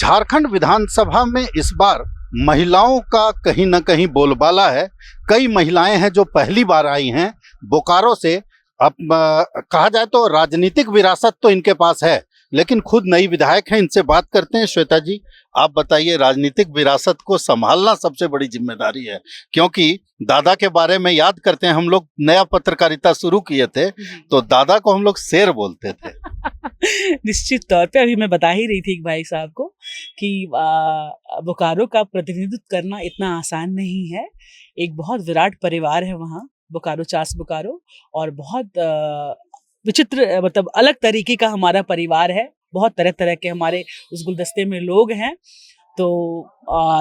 झारखंड विधानसभा में इस बार महिलाओं का कहीं न कहीं बोलबाला है। कई महिलाएं हैं जो पहली बार आई हैं बोकारो से। अब कहा जाए तो राजनीतिक विरासत तो इनके पास है, लेकिन खुद नई विधायक हैं। इनसे बात करते हैं। श्वेता जी, आप बताइए, राजनीतिक विरासत को संभालना सबसे बड़ी जिम्मेदारी है, क्योंकि दादा के बारे में याद करते हैं। हम लोग नया पत्रकारिता शुरू किए थे तो दादा को हम लोग शेर बोलते थे। निश्चित तौर पे अभी मैं बता ही रही थी एक भाई साहब को कि बोकारो का प्रतिनिधित्व करना इतना आसान नहीं है। एक बहुत विराट परिवार है वहाँ बोकारो, चास बोकारो, और बहुत विचित्र मतलब अलग तरीके का हमारा परिवार है। बहुत तरह तरह के हमारे उस गुलदस्ते में लोग हैं। तो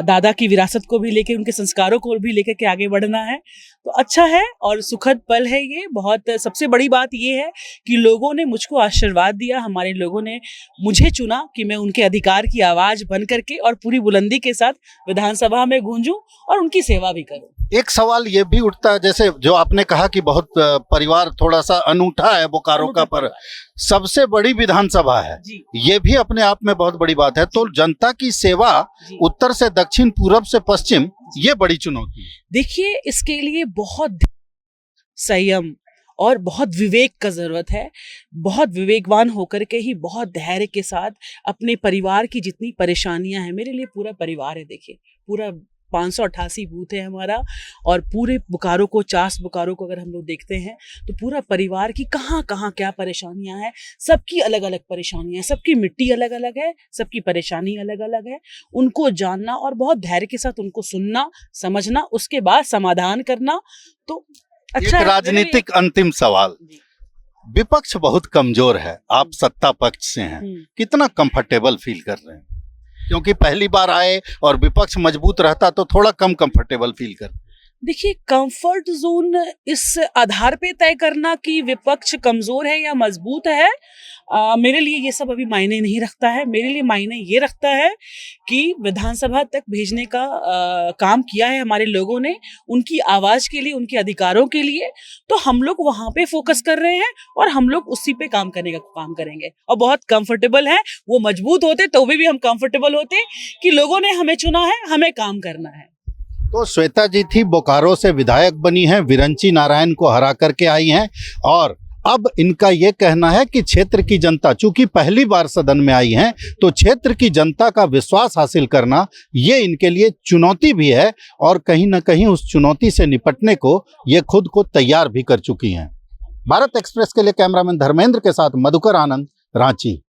दादा की विरासत को भी लेके, उनके संस्कारों को भी लेकर के आगे बढ़ना है। तो अच्छा है और सुखद पल है ये। बहुत सबसे बड़ी बात ये है कि लोगों ने मुझको आशीर्वाद दिया, हमारे लोगों ने मुझे चुना कि मैं उनके अधिकार की आवाज बन करके और पूरी बुलंदी के साथ विधानसभा में गूंजूं और उनकी सेवा भी करूं। एक सवाल ये भी उठता है, जैसे जो आपने कहा कि बहुत परिवार थोड़ा सा अनूठा है बोकारो का, पर सबसे बड़ी विधानसभा है, ये भी अपने आप में बहुत बड़ी बात है। तो जनता की सेवा उत्तर से दक्षिण, पूरब से पश्चिम, ये बड़ी चुनौती है। देखिए, इसके लिए बहुत संयम और बहुत विवेक का जरूरत है। बहुत विवेकवान होकर के ही, बहुत धैर्य के साथ अपने परिवार की जितनी परेशानियां हैं, मेरे लिए पूरा परिवार है। देखिए, पूरा 588 बूथ है हमारा, और पूरे बोकारो को, चास बोकारो को अगर हम लोग देखते हैं तो पूरा परिवार की कहाँ कहाँ क्या परेशानियां हैं। सबकी अलग अलग परेशानियां हैं, सबकी मिट्टी अलग अलग है, सबकी परेशानी अलग अलग है। उनको जानना और बहुत धैर्य के साथ उनको सुनना, समझना, उसके बाद समाधान करना तो अच्छा। एक राजनीतिक अंतिम सवाल, विपक्ष बहुत कमजोर है, आप सत्ता पक्ष से हैं, कितना कंफर्टेबल फील कर रहे हैं? क्योंकि पहली बार आए और विपक्ष मजबूत रहता तो थोड़ा कम कंफर्टेबल फील कर। देखिए, कंफर्ट जोन इस आधार पे तय करना कि विपक्ष कमजोर है या मजबूत है, मेरे लिए ये सब अभी मायने नहीं रखता है। मेरे लिए मायने ये रखता है कि विधानसभा तक भेजने का काम किया है हमारे लोगों ने, उनकी आवाज के लिए, उनके अधिकारों के लिए। तो हम लोग वहां पे फोकस कर रहे हैं और हम लोग उसी पे काम करने का काम करेंगे और बहुत कंफर्टेबल है। वो मजबूत होते तो भी हम कंफर्टेबल होते कि लोगों ने हमें चुना है, हमें काम करना है। तो श्वेता जी थी, बोकारो से विधायक बनी हैं, विरंची नारायण को हरा करके आई हैं, और अब इनका ये कहना है कि क्षेत्र की जनता, चूंकि पहली बार सदन में आई हैं, तो क्षेत्र की जनता का विश्वास हासिल करना ये इनके लिए चुनौती भी है, और कहीं ना कहीं उस चुनौती से निपटने को ये खुद को तैयार भी कर चुकी हैं। भारत एक्सप्रेस के लिए कैमरामैन धर्मेंद्र के साथ मधुकर आनंद, रांची।